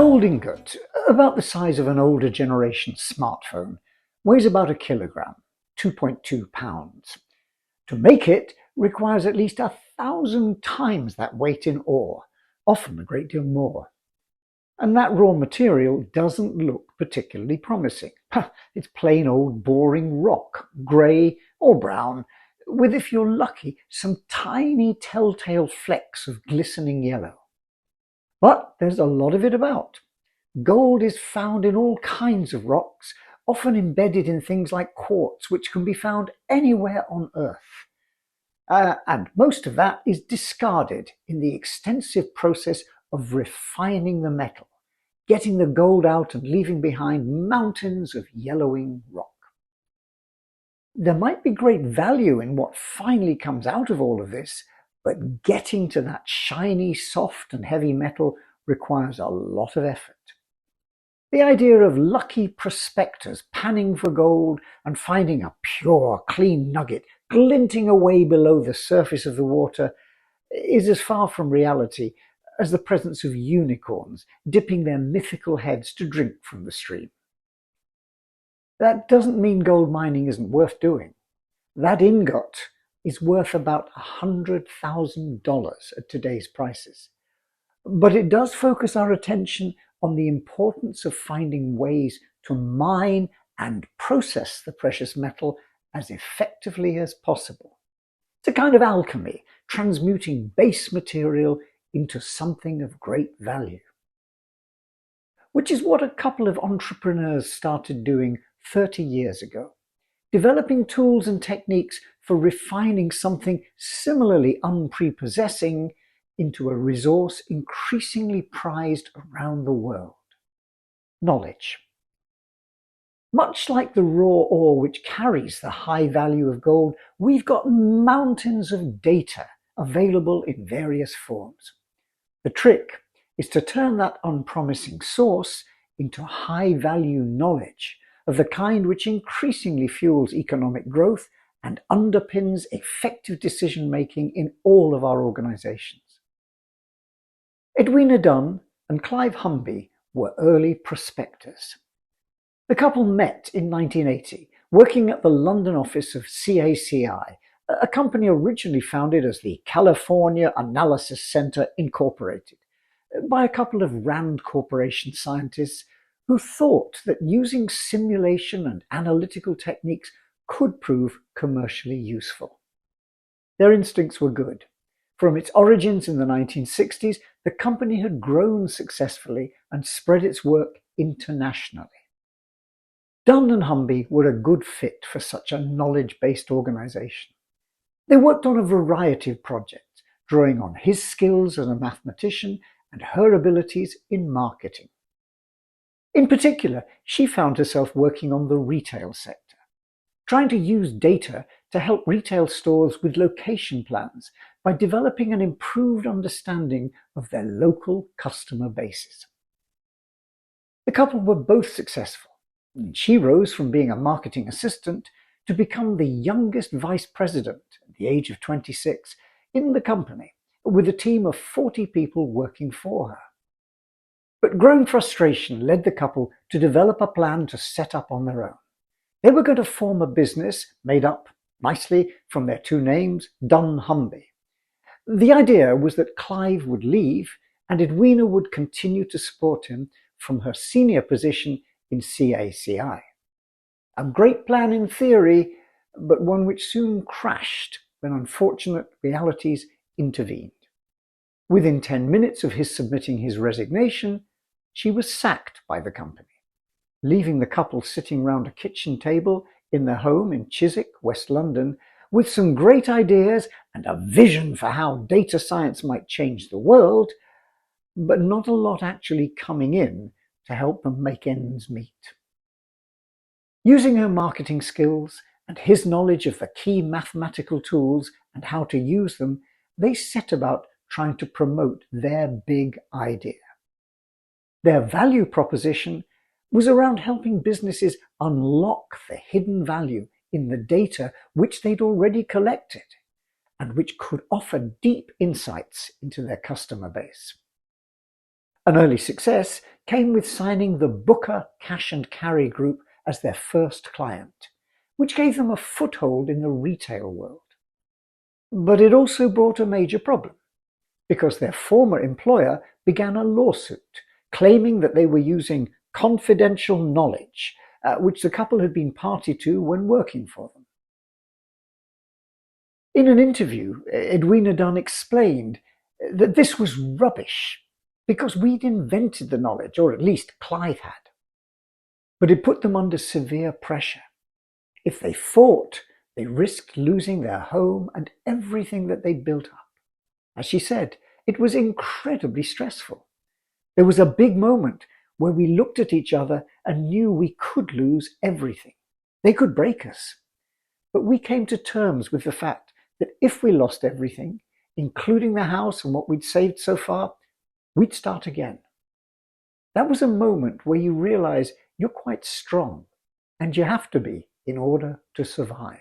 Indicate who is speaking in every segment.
Speaker 1: gold ingot, about the size of an older generation smartphone, weighs about a kilogram, 2.2 pounds. To make it requires at least 1,000 times that weight in ore, often a great deal more. And that raw material doesn't look particularly promising. It's plain old boring rock, grey or brown, with, if you're lucky, some tiny telltale flecks of glistening yellow. But there's a lot of it about. Gold is found in all kinds of rocks, often embedded in things like quartz, which can be found anywhere on Earth. And most of that is discarded in the extensive process of refining the metal, getting the gold out and leaving behind mountains of yellowing rock. There might be great value in what finally comes out of all of this, but getting to that shiny, soft and heavy metal requires a lot of effort. The idea of lucky prospectors panning for gold and finding a pure, clean nugget glinting away below the surface of the water is as far from reality as the presence of unicorns dipping their mythical heads to drink from the stream. That doesn't mean gold mining isn't worth doing. That ingot is worth about $100,000 at today's prices. But it does focus our attention on the importance of finding ways to mine and process the precious metal as effectively as possible. It's a kind of alchemy, transmuting base material into something of great value. Which is what a couple of entrepreneurs started doing 30 years ago, developing tools and techniques for refining something similarly unprepossessing into a resource increasingly prized around the world: knowledge. Much like the raw ore which carries the high value of gold, we've got mountains of data available in various forms. The trick is to turn that unpromising source into high-value knowledge of the kind which increasingly fuels economic growth and underpins effective decision-making in all of our organizations. Edwina Dunn and Clive Humby were early prospectors. The couple met in 1980, working at the London office of CACI, a company originally founded as the California Analysis Center Incorporated, by a couple of Rand Corporation scientists who thought that using simulation and analytical techniques could prove commercially useful. Their instincts were good. From its origins in the 1960s, the company had grown successfully and spread its work internationally. Dunn and Humby were a good fit for such a knowledge-based organization. They worked on a variety of projects, drawing on his skills as a mathematician and her abilities in marketing. In particular, she found herself working on the retail sector, trying to use data to help retail stores with location plans by developing an improved understanding of their local customer bases. The couple were both successful, and she rose from being a marketing assistant to become the youngest vice president at the age of 26 in the company, with a team of 40 people working for her. But growing frustration led the couple to develop a plan to set up on their own. They were going to form a business made up nicely from their two names, dunnhumby. The idea was that Clive would leave and Edwina would continue to support him from her senior position in CACI. A great plan in theory, but one which soon crashed when unfortunate realities intervened. Within 10 minutes of his submitting his resignation, she was sacked by the company, leaving the couple sitting round a kitchen table in their home in Chiswick, West London, with some great ideas and a vision for how data science might change the world, but not a lot actually coming in to help them make ends meet. Using her marketing skills and his knowledge of the key mathematical tools and how to use them, they set about trying to promote their big idea. Their value proposition was around helping businesses unlock the hidden value in the data which they'd already collected and which could offer deep insights into their customer base. An early success came with signing the Booker Cash and Carry Group as their first client, which gave them a foothold in the retail world. But it also brought a major problem, because their former employer began a lawsuit claiming that they were using confidential knowledge, which the couple had been party to when working for them. In an interview, Edwina Dunn explained that this was rubbish because we'd invented the knowledge, or at least Clive had. But it put them under severe pressure. If they fought, they risked losing their home and everything that they'd built up. As she said, it was incredibly stressful. There was a big moment where we looked at each other and knew we could lose everything. They could break us. But we came to terms with the fact that if we lost everything, including the house and what we'd saved so far, we'd start again. That was a moment where you realize you're quite strong, and you have to be in order to survive.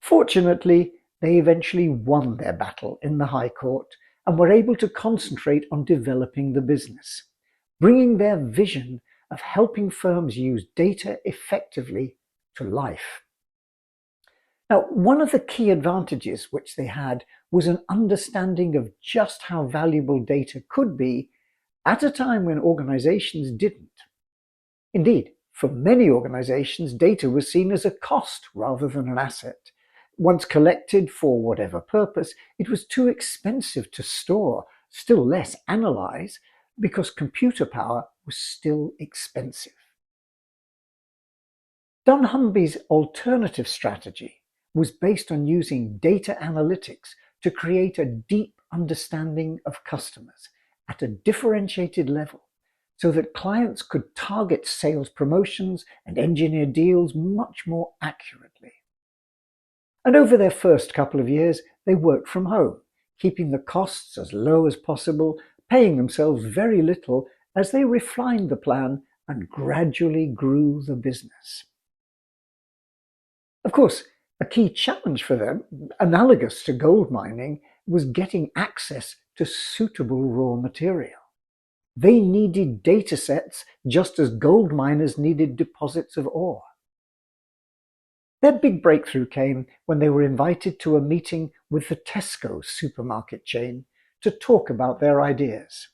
Speaker 1: Fortunately, they eventually won their battle in the High Court and were able to concentrate on developing the business, bringing their vision of helping firms use data effectively to life. Now, one of the key advantages which they had was an understanding of just how valuable data could be at a time when organizations didn't. Indeed, for many organizations, data was seen as a cost rather than an asset. Once collected for whatever purpose, it was too expensive to store, still less analyze, because computer power was still expensive. dunnhumby's alternative strategy was based on using data analytics to create a deep understanding of customers at a differentiated level so that clients could target sales promotions and engineer deals much more accurately. And over their first couple of years, they worked from home, keeping the costs as low as possible, paying themselves very little as they refined the plan and gradually grew the business. Of course, a key challenge for them, analogous to gold mining, was getting access to suitable raw material. They needed data sets just as gold miners needed deposits of ore. Their big breakthrough came when they were invited to a meeting with the Tesco supermarket chain to talk about their ideas.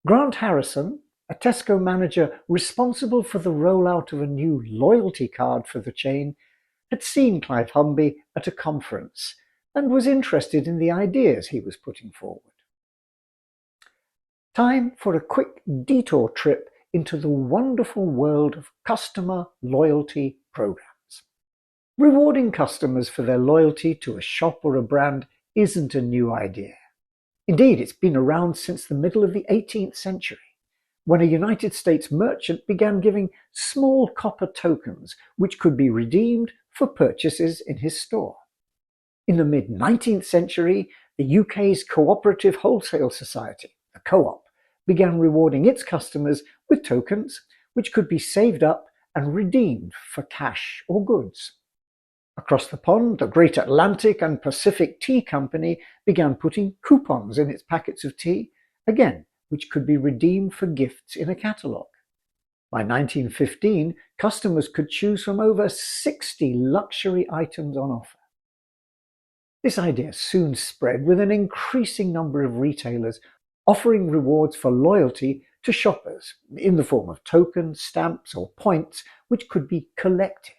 Speaker 1: Grant Harrison, a Tesco manager responsible for the rollout of a new loyalty card for the chain, had seen Clive Humby at a conference and was interested in the ideas he was putting forward. Time for a quick detour trip into the wonderful world of customer loyalty programs. Rewarding customers for their loyalty to a shop or a brand isn't a new idea. Indeed, it's been around since the middle of the 18th century, when a United States merchant began giving small copper tokens which could be redeemed for purchases in his store. In the mid-19th century, the UK's Cooperative Wholesale Society, the Co-op, began rewarding its customers with tokens which could be saved up and redeemed for cash or goods. Across the pond, the Great Atlantic and Pacific Tea Company began putting coupons in its packets of tea, again, which could be redeemed for gifts in a catalogue. By 1915, customers could choose from over 60 luxury items on offer. This idea soon spread with an increasing number of retailers offering rewards for loyalty to shoppers in the form of tokens, stamps, or points which could be collected.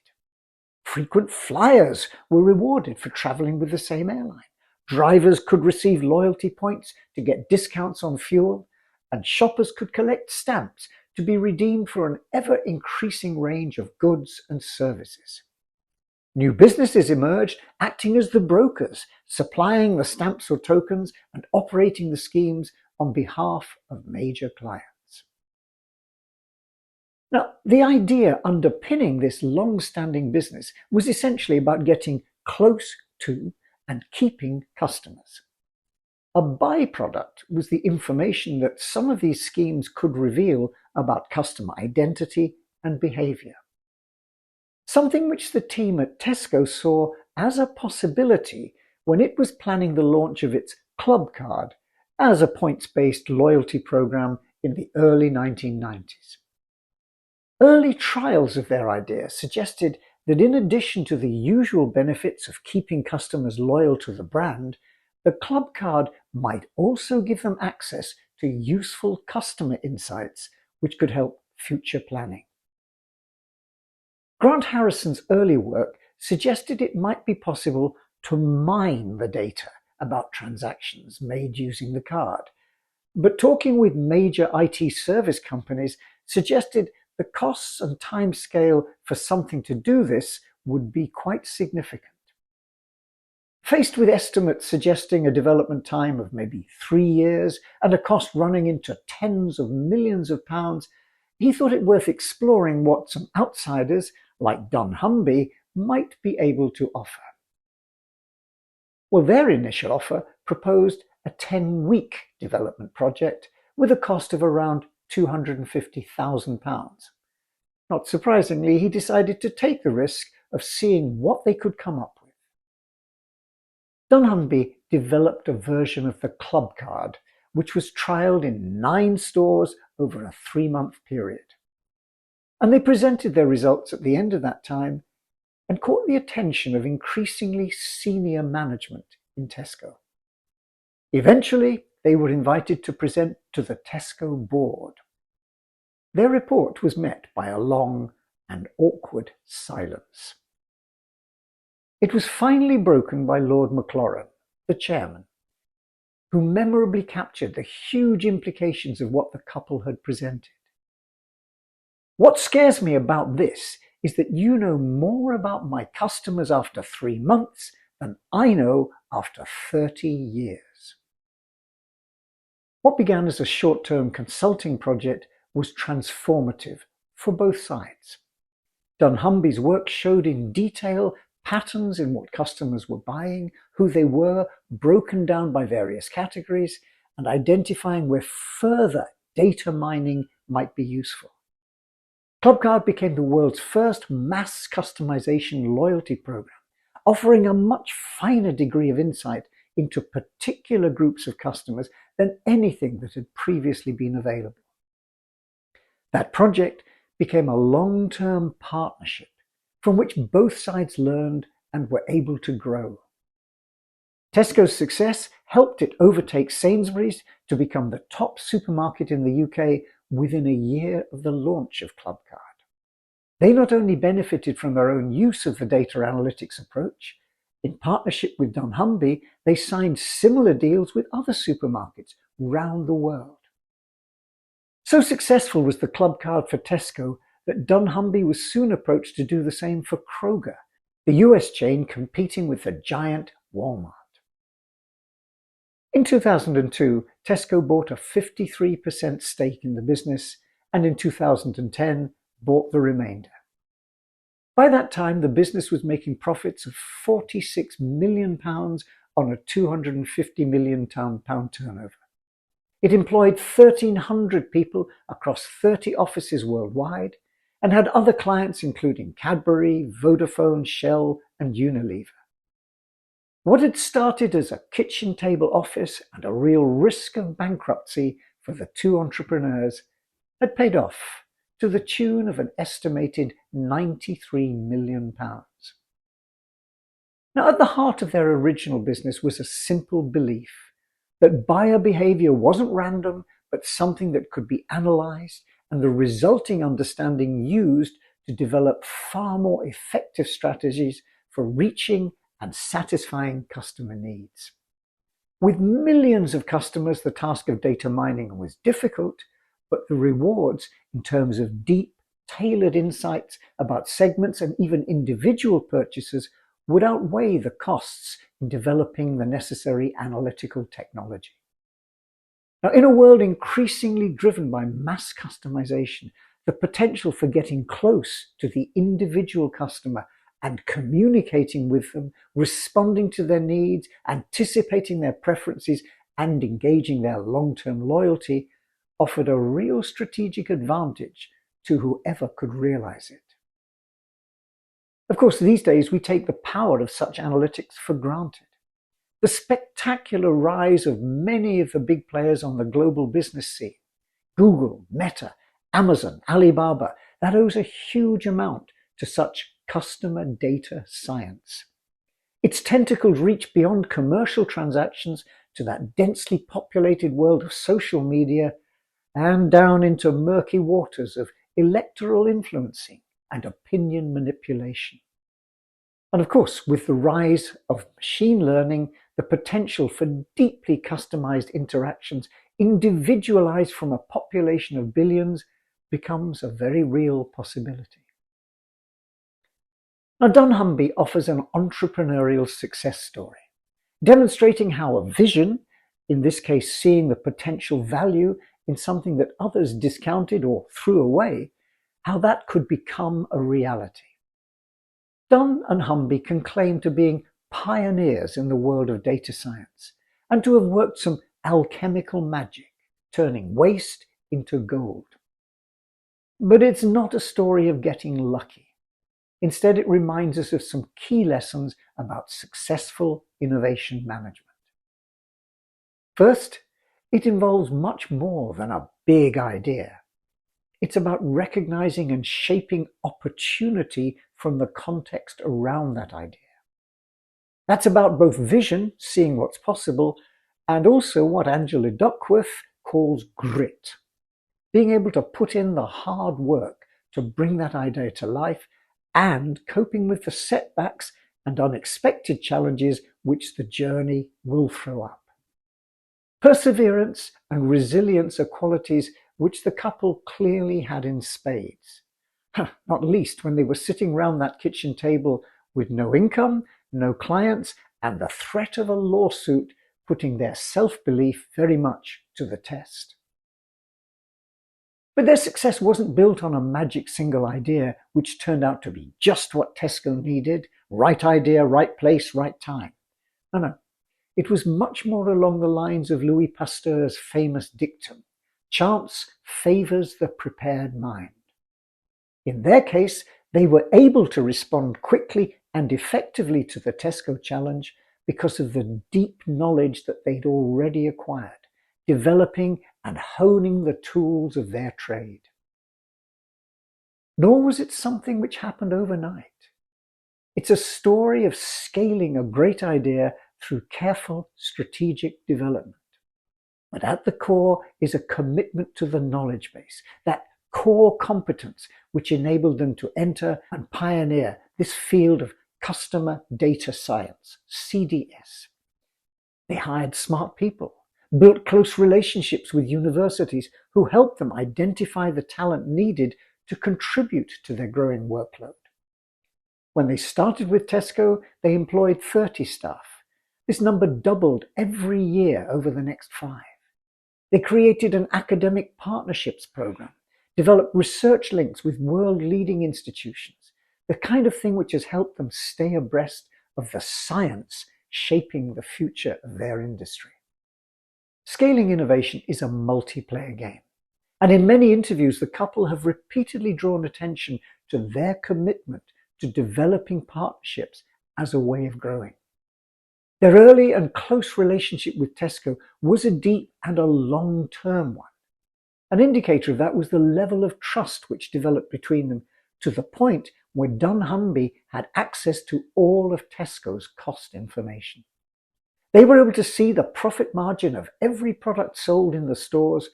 Speaker 1: Frequent flyers were rewarded for traveling with the same airline. Drivers could receive loyalty points to get discounts on fuel, and shoppers could collect stamps to be redeemed for an ever-increasing range of goods and services. New businesses emerged, acting as the brokers, supplying the stamps or tokens and operating the schemes on behalf of major clients. Now, the idea underpinning this long-standing business was essentially about getting close to and keeping customers. A byproduct was the information that some of these schemes could reveal about customer identity and behavior. Something which the team at Tesco saw as a possibility when it was planning the launch of its Clubcard, as a points-based loyalty program in the early 1990s. Early trials of their idea suggested that in addition to the usual benefits of keeping customers loyal to the brand, the Clubcard might also give them access to useful customer insights which could help future planning. Grant Harrison's early work suggested it might be possible to mine the data about transactions made using the card, but talking with major IT service companies suggested the costs and timescale for something to do this would be quite significant. Faced with estimates suggesting a development time of maybe 3 years and a cost running into tens of millions of pounds, he thought it worth exploring what some outsiders, like dunnhumby, might be able to offer. Well, their initial offer proposed a 10-week development project with a cost of around £250,000. Not surprisingly, he decided to take the risk of seeing what they could come up with. dunnhumby developed a version of the Clubcard, which was trialled in 9 stores over a 3-month period. And they presented their results at the end of that time and caught the attention of increasingly senior management in Tesco. Eventually, they were invited to present to the Tesco board. Their report was met by a long and awkward silence. It was finally broken by Lord Maclaurin, the chairman, who memorably captured the huge implications of what the couple had presented. "What scares me about this is that you know more about my customers after 3 months than I know after 30 years. What began as a short-term consulting project was transformative for both sides. dunnhumby's work showed in detail patterns in what customers were buying, who they were, broken down by various categories, and identifying where further data mining might be useful. Clubcard became the world's first mass customization loyalty program, offering a much finer degree of insight into particular groups of customers than anything that had previously been available. That project became a long-term partnership from which both sides learned and were able to grow. Tesco's success helped it overtake Sainsbury's to become the top supermarket in the UK within a year of the launch of Clubcard. They not only benefited from their own use of the data analytics approach, in partnership with dunnhumby, they signed similar deals with other supermarkets round the world. So successful was the Clubcard for Tesco that dunnhumby was soon approached to do the same for Kroger, the US chain competing with the giant Walmart. In 2002, Tesco bought a 53% stake in the business, and in 2010 bought the remainder. By that time, the business was making profits of £46 million on a £250 million turnover. It employed 1,300 people across 30 offices worldwide and had other clients including Cadbury, Vodafone, Shell, and Unilever. What had started as a kitchen table office and a real risk of bankruptcy for the two entrepreneurs had paid off to the tune of an estimated £93 million. Now, at the heart of their original business was a simple belief that buyer behavior wasn't random, but something that could be analyzed and the resulting understanding used to develop far more effective strategies for reaching and satisfying customer needs. With millions of customers, the task of data mining was difficult, but the rewards in terms of deep, tailored insights about segments and even individual purchasers would outweigh the costs in developing the necessary analytical technology. Now, in a world increasingly driven by mass customization, the potential for getting close to the individual customer and communicating with them, responding to their needs, anticipating their preferences, and engaging their long-term loyalty offered a real strategic advantage to whoever could realize it. Of course, these days we take the power of such analytics for granted. the spectacular rise of many of the big players on the global business scene, Google, Meta, Amazon, Alibaba, that owes a huge amount to such customer data science. Its tentacles reach beyond commercial transactions to that densely populated world of social media and down into murky waters of electoral influencing and opinion manipulation. And of course, with the rise of machine learning, the potential for deeply customized interactions individualized from a population of billions becomes a very real possibility. Now, dunnhumby offers an entrepreneurial success story, demonstrating how a vision, in this case seeing the potential value in something that others discounted or threw away, how that could become a reality. Dunn and Humby can claim to being pioneers in the world of data science and to have worked some alchemical magic, turning waste into gold. But it's not a story of getting lucky. Instead, it reminds us of some key lessons about successful innovation management. First, it involves much more than a big idea. It's about recognizing and shaping opportunity from the context around that idea. That's about both vision, seeing what's possible, and also what Angela Duckworth calls grit. Being able to put in the hard work to bring that idea to life and coping with the setbacks and unexpected challenges which the journey will throw up. Perseverance and resilience are qualities which the couple clearly had in spades, not least when they were sitting round that kitchen table with no income, no clients, and the threat of a lawsuit putting their self-belief very much to the test. But their success wasn't built on a magic single idea which turned out to be just what Tesco needed, right idea, right place, right time. No. It was much more along the lines of Louis Pasteur's famous dictum, chance favors the prepared mind. In their case, they were able to respond quickly and effectively to the Tesco challenge because of the deep knowledge that they'd already acquired, developing and honing the tools of their trade. Nor was it something which happened overnight. It's a story of scaling a great idea through careful strategic development. But at the core is a commitment to the knowledge base, that core competence which enabled them to enter and pioneer this field of customer data science, CDS. They hired smart people, built close relationships with universities who helped them identify the talent needed to contribute to their growing workload. When they started with Tesco, they employed 30 staff. This number doubled every year over the next 5. They created an academic partnerships program, developed research links with world-leading institutions, the kind of thing which has helped them stay abreast of the science shaping the future of their industry. Scaling innovation is a multiplayer game, and in many interviews the couple have repeatedly drawn attention to their commitment to developing partnerships as a way of growing. Their early and close relationship with Tesco was a deep and a long-term one. An indicator of that was the level of trust which developed between them, to the point where dunnhumby had access to all of Tesco's cost information. They were able to see the profit margin of every product sold in the stores,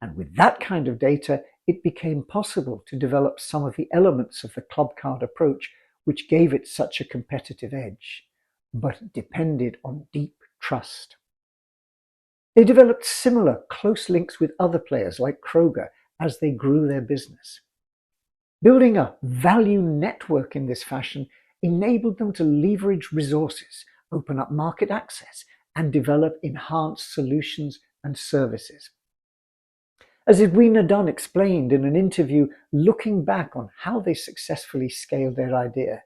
Speaker 1: and with that kind of data, it became possible to develop some of the elements of the Clubcard approach which gave it such a competitive edge, but it depended on deep trust. They developed similar close links with other players like Kroger as they grew their business. Building a value network in this fashion enabled them to leverage resources, open up market access, and develop enhanced solutions and services. As Edwina Dunn explained in an interview looking back on how they successfully scaled their idea,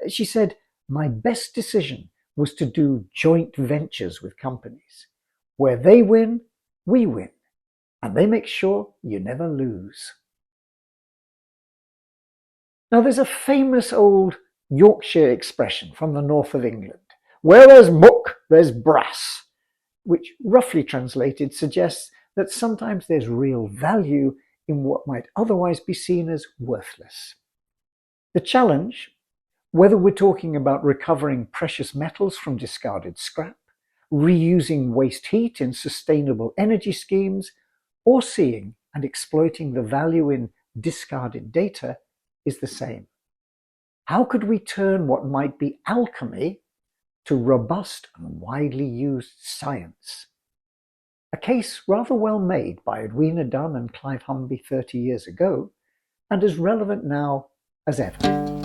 Speaker 1: she said, "My best decision was to do joint ventures with companies. Where they win, we win, and they make sure you never lose." Now there's a famous old Yorkshire expression from the north of England, "Where there's muck, there's brass, which roughly translated suggests that sometimes there's real value in what might otherwise be seen as worthless. The challenge, whether we're talking about recovering precious metals from discarded scrap, reusing waste heat in sustainable energy schemes, or seeing and exploiting the value in discarded data, is the same. How could we turn what might be alchemy to robust and widely used science? A case rather well made by Edwina Dunn and Clive Humby 30 years ago, and as relevant now as ever.